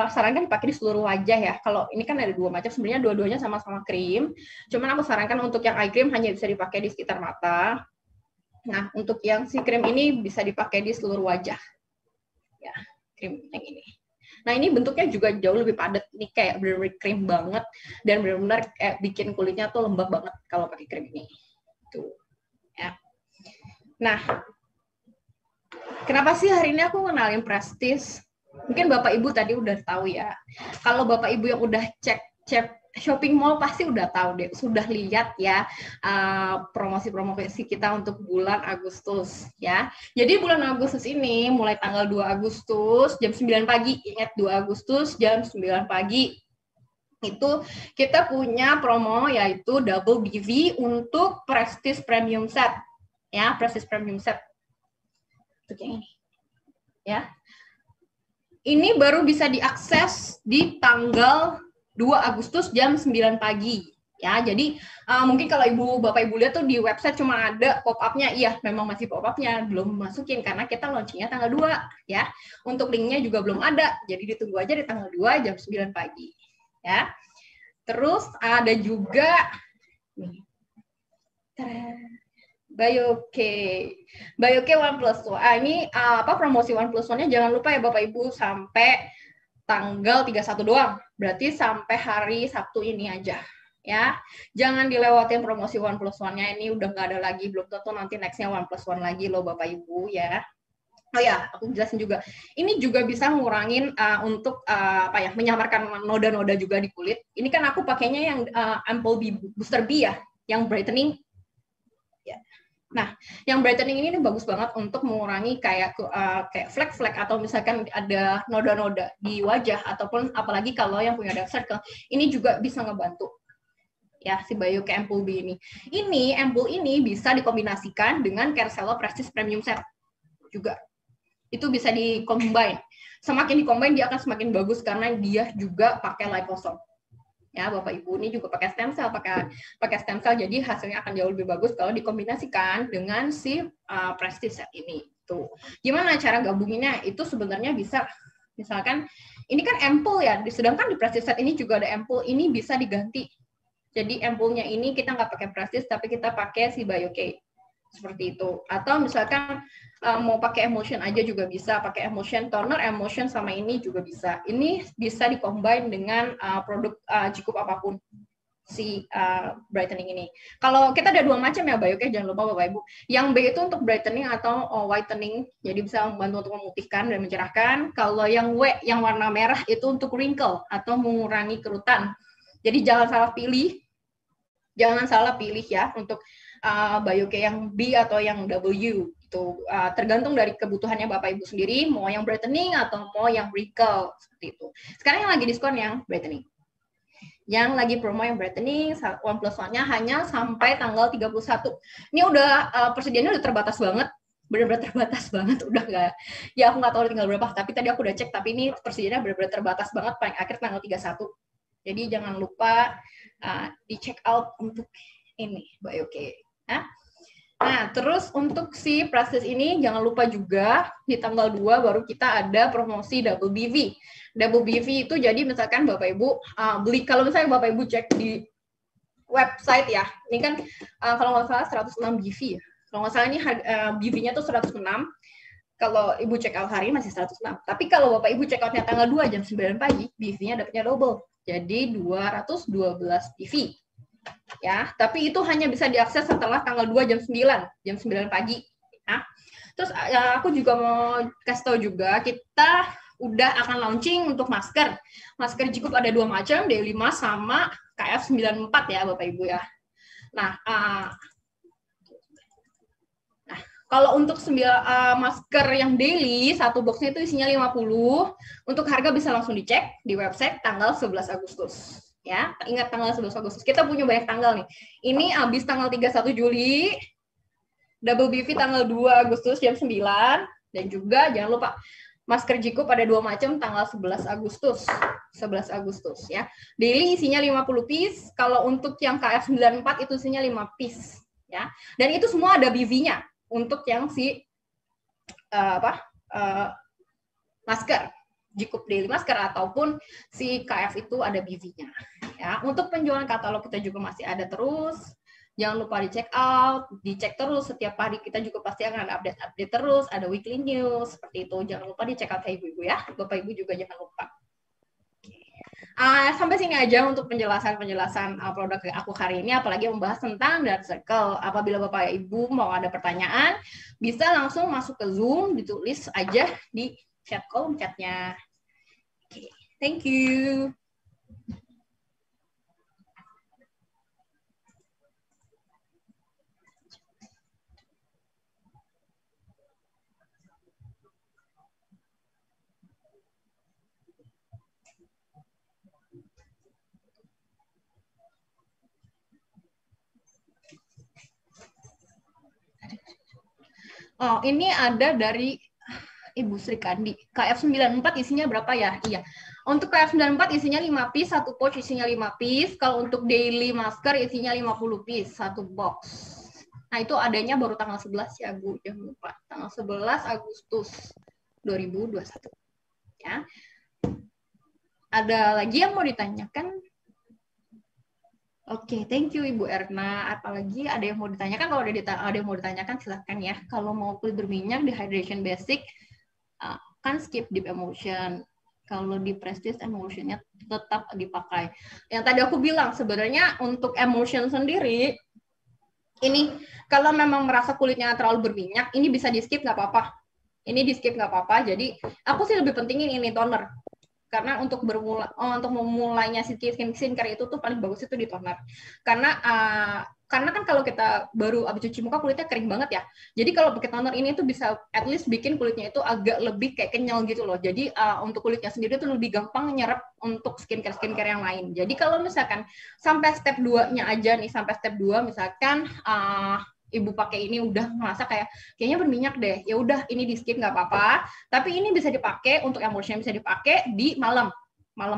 sarankan dipakai di seluruh wajah ya. Kalau ini kan ada dua macam, sebenarnya dua-duanya sama-sama krim. Cuman aku sarankan untuk yang eye cream hanya bisa dipakai di sekitar mata. Nah, untuk yang si krim ini bisa dipakai di seluruh wajah. Ya, krim yang ini. Nah, ini bentuknya juga jauh lebih padat. Ini kayak benar-benar krim banget. Dan benar-benar kayak bikin kulitnya tuh lembab banget kalau pakai krim ini. Tuh. Ya. Nah, kenapa sih hari ini aku kenalin Prestige? Mungkin Bapak Ibu tadi udah tahu ya. Kalau Bapak Ibu yang udah cek shopping mall pasti udah tahu deh, sudah lihat ya promosi-promosi kita untuk bulan Agustus ya. Jadi bulan Agustus ini mulai tanggal 2 Agustus jam 9 pagi, ingat 2 Agustus jam 9 pagi. Itu kita punya promo yaitu double BV untuk Prestige Premium Set. Ya, Prestige Premium Set. Untuk yang ini ya, ini baru bisa diakses di tanggal 2 Agustus jam 9 pagi ya. Jadi mungkin kalau Bapak Ibu lihat tuh di website cuma ada pop-up-nya, iya memang masih pop-up-nya belum masukin karena kita launching-nya tanggal 2 ya. Untuk link-nya juga belum ada, jadi ditunggu aja di tanggal 2 jam 9 pagi ya. Terus ada juga nih, Bioke OnePlus One. Ini promosi OnePlus One-nya jangan lupa ya Bapak Ibu sampai tanggal 31 doang. Berarti sampai hari Sabtu ini aja ya. Jangan dilewatin promosi OnePlus One-nya, ini udah nggak ada lagi, belum tentu nanti next-nya OnePlus One lagi loh Bapak Ibu ya. Oh ya, aku jelasin juga. Ini juga bisa ngurangin untuk menyamarkan noda-noda juga di kulit. Ini kan aku pakainya yang Ampoule Booster B ya, yang brightening. Nah, yang brightening ini bagus banget untuk mengurangi kayak flek-flek atau misalkan ada noda-noda di wajah ataupun apalagi kalau yang punya dark circle, ini juga bisa ngebantu. Ya, si Bioke Ampoule B ini. Ini ampoule ini bisa dikombinasikan dengan Kercello Prestige Premium Set juga. Itu bisa di-combine. Semakin di-combine dia akan semakin bagus karena dia juga pakai liposome. Ya, Bapak Ibu ini juga pakai stem cell, pakai stem cell, jadi hasilnya akan jauh lebih bagus kalau dikombinasikan dengan si Prestige Set ini. Tuh. Gimana cara gabunginnya? Itu sebenarnya bisa, misalkan ini kan ampoule ya, sedangkan di Prestige Set ini juga ada ampoule, ini bisa diganti. Jadi ampoule-nya ini kita nggak pakai Prestige, tapi kita pakai si Bioke. Seperti itu. Atau misalkan mau pakai emulsion aja juga bisa, pakai emulsion toner, emulsion sama ini juga bisa. Ini bisa di-combine dengan produk cukup apapun si brightening ini. Kalau kita ada dua macam ya Bioke, jangan lupa Bapak Ibu. Yang B itu untuk brightening atau whitening, jadi bisa membantu untuk memutihkan dan mencerahkan. Kalau yang W yang warna merah itu untuk wrinkle atau mengurangi kerutan. Jadi jangan salah pilih. Jangan salah pilih ya untuk Bioke yang B atau yang W. Itu tergantung dari kebutuhannya Bapak Ibu sendiri, mau yang brightening atau mau yang wrinkle seperti itu. Sekarang yang lagi diskon yang brightening. Yang lagi promo yang brightening, OnePlus One-nya hanya sampai tanggal 31. Ini udah persediaannya udah terbatas banget, benar-benar terbatas banget, udah nggak, ya aku nggak tahu tinggal berapa, tapi tadi aku udah cek, tapi ini persediaannya benar-benar terbatas banget, paling akhir tanggal 31. Jadi jangan lupa di check out untuk ini Bioke. Nah, terus untuk si Prestige ini jangan lupa juga di tanggal 2 baru kita ada promosi double BV. Double BV itu jadi misalkan Bapak Ibu beli, kalau misalnya Bapak Ibu cek di website ya, ini kan kalau nggak salah 106 BV ya. Kalau nggak salah ini BV-nya tuh 106. Kalau Ibu check out hari ini masih 106. Tapi kalau Bapak Ibu check out-nya tanggal 2 jam 9 pagi, BV-nya dapatnya double. Jadi 212 BV. Ya, tapi itu hanya bisa diakses setelah tanggal 2 jam 9 pagi. Ya. Terus aku juga mau kasih tahu juga, kita udah akan launching untuk masker. Masker Jikup ada 2 macam, D5 sama KF94 ya Bapak Ibu ya. Nah, kalau untuk masker yang daily, satu boxnya itu isinya 50. Untuk harga bisa langsung dicek di website tanggal 11 Agustus. Ya, ingat tanggal 11 Agustus. Kita punya banyak tanggal nih. Ini habis tanggal 31 Juli, double BV tanggal 2 Agustus jam 9, dan juga jangan lupa masker Jikup ada 2 macam tanggal 11 Agustus. 11 Agustus ya. Daily isinya 50 piece, kalau untuk yang KF94 itu isinya 5 piece ya. Dan itu semua ada BV-nya. Untuk yang si masker Jikup daily masker ataupun si KF itu ada BV-nya ya. Untuk penjualan katalog kita juga masih ada terus, jangan lupa dicek out, dicek terus setiap hari, kita juga pasti akan ada update terus, ada weekly news seperti itu, jangan lupa dicek out ya ibu-ibu ya, Bapak Ibu juga jangan lupa. Sampai sini aja untuk penjelasan produk aku hari ini, apalagi membahas tentang Dark Circle. Apabila Bapak Ibu mau ada pertanyaan, bisa langsung masuk ke Zoom, ditulis aja di kolom chatnya. Okay. Thank you. Oh, ini ada dari Ibu Sri Kandi. KF94 isinya berapa ya? Iya. Untuk KF94 isinya 5 piece, satu pouch isinya 5 piece. Kalau untuk daily masker isinya 50 piece, satu box. Nah, itu adanya baru tanggal 11 ya, Bu. Jangan lupa. Tanggal 11 Agustus 2021. Ya. Ada lagi yang mau ditanyakan? Oke, thank you Ibu Erna. Apalagi ada yang mau ditanyakan? Kalau ada yang mau ditanyakan silahkan ya. Kalau mau kulit berminyak di hydration basic, kan skip deep emulsion. Kalau di Prestige emulsionnya tetap dipakai. Yang tadi aku bilang sebenarnya untuk emulsion sendiri, ini kalau memang merasa kulitnya terlalu berminyak, ini bisa di skip nggak apa-apa. Ini di skip nggak apa-apa. Jadi aku sih lebih pentingin ini toner. Karena untuk memulainya skincare itu tuh paling bagus itu di toner. Karena kan kalau kita baru habis cuci muka kulitnya kering banget ya. Jadi kalau pakai toner ini tuh bisa at least bikin kulitnya itu agak lebih kayak kenyal gitu loh. Jadi untuk kulitnya sendiri tuh lebih gampang nyerap untuk skincare yang lain. Jadi kalau misalkan sampai step 2-nya aja nih, sampai step 2 misalkan Ibu pakai ini udah ngerasa kayaknya berminyak deh, ya udah ini di skip nggak apa-apa. Tapi ini bisa dipakai untuk emulsion, bisa dipakai di malam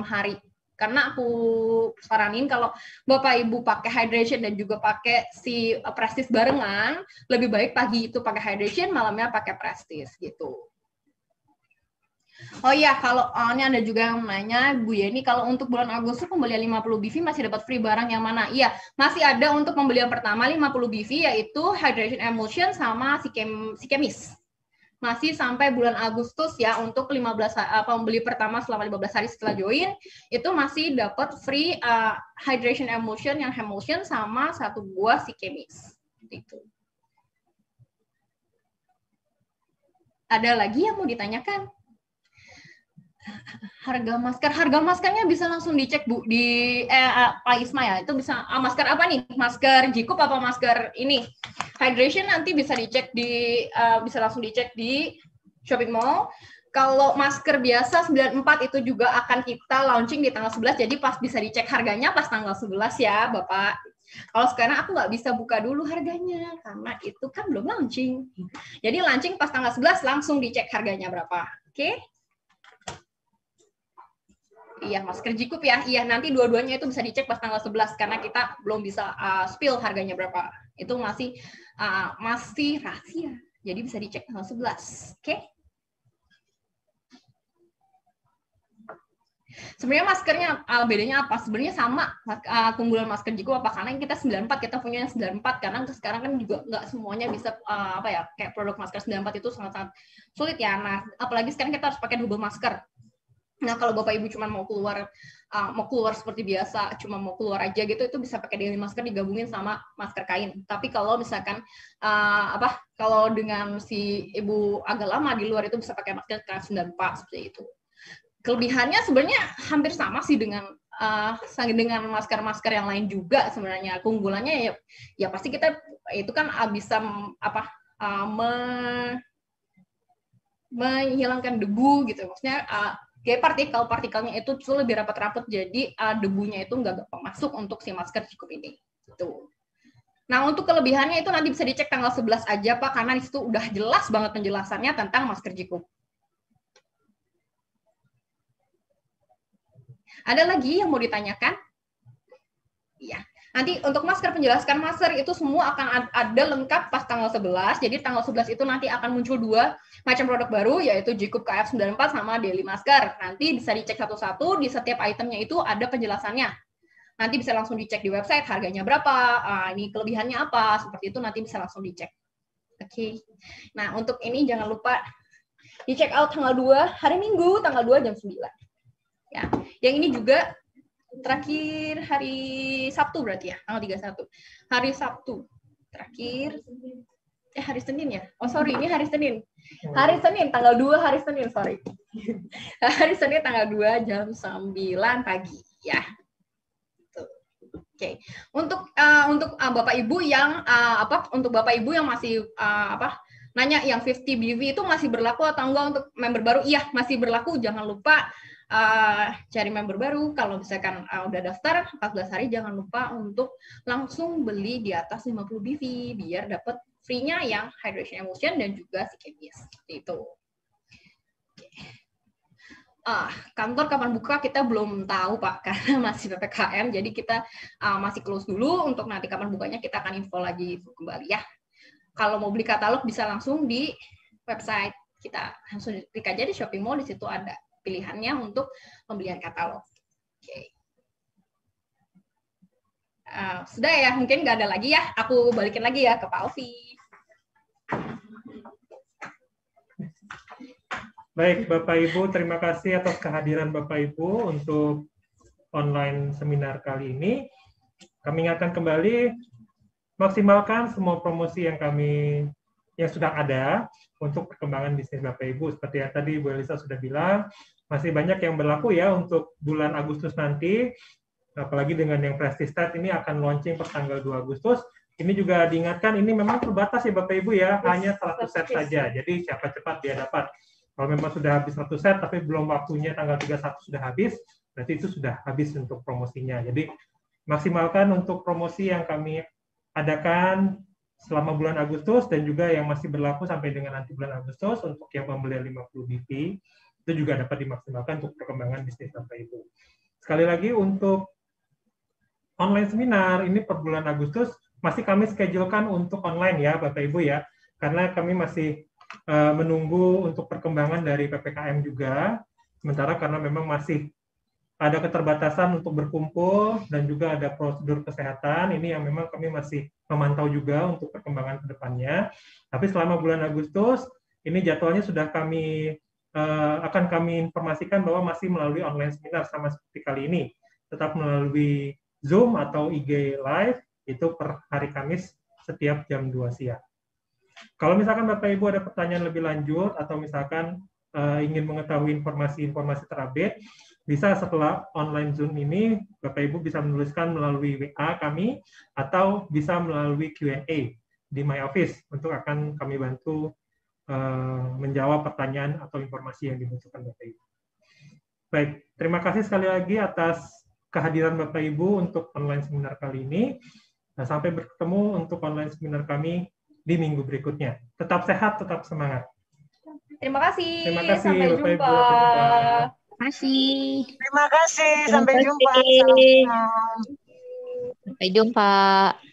hari. Karena aku saranin kalau Bapak Ibu pakai hydration dan juga pakai si Prestige barengan, lebih baik pagi itu pakai hydration, malamnya pakai Prestige gitu. Oh iya, kalau ini ada juga yang nanya, Bu Yeni, kalau untuk bulan Agustus pembelian 50 BV masih dapat free barang yang mana? Iya, masih ada untuk pembelian pertama 50 BV, yaitu Hydration Emulsion sama si Kemis. Masih sampai bulan Agustus ya, untuk pembeli pertama selama 15 hari setelah join, itu masih dapat free Hydration Emulsion yang Emulsion sama 1 buah si Kemis. Gitu. Ada lagi yang mau ditanyakan? Harga maskernya bisa langsung dicek Bu di Pak Isma ya. Itu bisa masker apa nih? Masker Jikup apa masker ini? Hydration nanti bisa dicek bisa langsung dicek di Shopping Mall. Kalau masker biasa 94 itu juga akan kita launching di tanggal 11, jadi pas bisa dicek harganya pas tanggal 11 ya Bapak. Kalau sekarang aku nggak bisa buka dulu harganya karena itu kan belum launching. Jadi launching pas tanggal 11 langsung dicek harganya berapa. Oke? Iya, masker Jikup ya. Iya, nanti dua-duanya itu bisa dicek pas tanggal 11 karena kita belum bisa spill harganya berapa. Itu masih rahasia. Jadi bisa dicek tanggal 11. Oke? Sebenarnya maskernya bedanya apa? Sebenarnya sama keunggulan masker Jiko apa, karena yang kita 94, kita punya yang 94, karena sekarang kan juga nggak semuanya bisa kayak produk masker 94 itu sangat-sangat sulit ya. Nah, apalagi sekarang kita harus pakai double masker. Nah, kalau Bapak Ibu cuma mau keluar seperti biasa, cuma mau keluar aja gitu, itu bisa pakai daily masker digabungin sama masker kain. Tapi kalau misalkan kalau dengan si Ibu agak lama di luar itu bisa pakai masker K94 seperti itu. Kelebihannya sebenarnya hampir sama sih dengan masker-masker yang lain juga sebenarnya. Keunggulannya ya pasti kita itu kan bisa menghilangkan debu gitu. Maksudnya kayak partikelnya itu lebih rapat-rapat, jadi debunya itu nggak gampang masuk untuk si masker cukup ini. Gitu. Nah, untuk kelebihannya itu nanti bisa dicek tanggal 11 aja, Pak, karena di situ udah jelas banget penjelasannya tentang masker Jikup. Ada lagi yang mau ditanyakan? Iya. Nanti untuk masker, penjelaskan masker itu semua akan ada lengkap pas tanggal 11. Jadi tanggal 11 itu nanti akan muncul 2 macam produk baru, yaitu Jikup KF94 sama Daily Masker. Nanti bisa dicek satu-satu, di setiap itemnya itu ada penjelasannya. Nanti bisa langsung dicek di website, harganya berapa, ini kelebihannya apa, seperti itu nanti bisa langsung dicek. Oke. Nah, untuk ini jangan lupa dicek out tanggal 2, hari Minggu, tanggal 2 jam 9. Ya, yang ini juga terakhir hari Sabtu berarti ya, tanggal 31. Hari Sabtu terakhir, hari Senin ya? Oh sorry, ini hari Senin. Hari Senin, tanggal 2 hari Senin, sorry. Hari Senin tanggal 2 jam 9 pagi ya. Oke. Untuk Bapak Ibu yang untuk Bapak Ibu yang masih nanya yang 50 BV itu masih berlaku atau enggak untuk member baru? Iya, masih berlaku. Jangan lupa cari member baru. Kalau misalkan udah daftar 14 hari, jangan lupa untuk langsung beli di atas 50 BV biar dapat free-nya yang hydration emulsion dan juga si KBS. Seperti itu. Kantor kapan buka kita belum tahu, Pak, karena masih PPKM, jadi kita masih close dulu. Untuk nanti kapan bukanya kita akan info lagi kembali ya. Kalau mau beli katalog bisa langsung di website kita, langsung klik aja di Shopee Mall, di situ ada pilihannya untuk pembelian katalog. Oke. Sudah ya, mungkin nggak ada lagi ya. Aku balikin lagi ya ke Pak Alfi. Baik, Bapak Ibu, terima kasih atas kehadiran Bapak Ibu untuk online seminar kali ini. Kami ingatkan kembali, maksimalkan semua promosi yang sudah ada untuk perkembangan bisnis Bapak Ibu. Seperti yang tadi Bu Elisa sudah bilang, masih banyak yang berlaku ya untuk bulan Agustus nanti, apalagi dengan yang Prestige Start ini akan launching per tanggal 2 Agustus. Ini juga diingatkan, ini memang terbatas ya Bapak Ibu ya, hanya 100 set saja. Jadi siapa cepat dia dapat. Kalau memang sudah habis 1 set, tapi belum waktunya tanggal 31 sudah habis, berarti itu sudah habis untuk promosinya. Jadi maksimalkan untuk promosi yang kami adakan selama bulan Agustus dan juga yang masih berlaku sampai dengan nanti bulan Agustus untuk yang pembelian 50 BV, itu juga dapat dimaksimalkan untuk perkembangan bisnis Bapak Ibu. Sekali lagi untuk online seminar ini per bulan Agustus masih kami schedulekan untuk online ya Bapak Ibu ya, karena kami masih menunggu untuk perkembangan dari PPKM juga, sementara karena memang masih ada keterbatasan untuk berkumpul dan juga ada prosedur kesehatan, ini yang memang kami masih memantau juga untuk perkembangan ke depannya. Tapi selama bulan Agustus, ini jadwalnya sudah akan kami informasikan bahwa masih melalui online seminar sama seperti kali ini, tetap melalui Zoom atau IG Live, itu per hari Kamis setiap jam 2 siang. Kalau misalkan Bapak Ibu ada pertanyaan lebih lanjut atau misalkan ingin mengetahui informasi-informasi terupdate, bisa setelah online Zoom ini Bapak Ibu bisa menuliskan melalui WA kami atau bisa melalui Q&A di My Office untuk akan kami bantu menjawab pertanyaan atau informasi yang dibutuhkan Bapak Ibu. Baik, terima kasih sekali lagi atas kehadiran Bapak Ibu untuk online seminar kali ini. Nah, sampai bertemu untuk online seminar kami di minggu berikutnya. Tetap sehat, tetap semangat. Terima kasih. Terima kasih Sampai Bapak jumpa. Ibu. Sampai jumpa. Terima kasih. Terima kasih. Terima Sampai jumpa. kasih. Salam kenal. Sampai jumpa.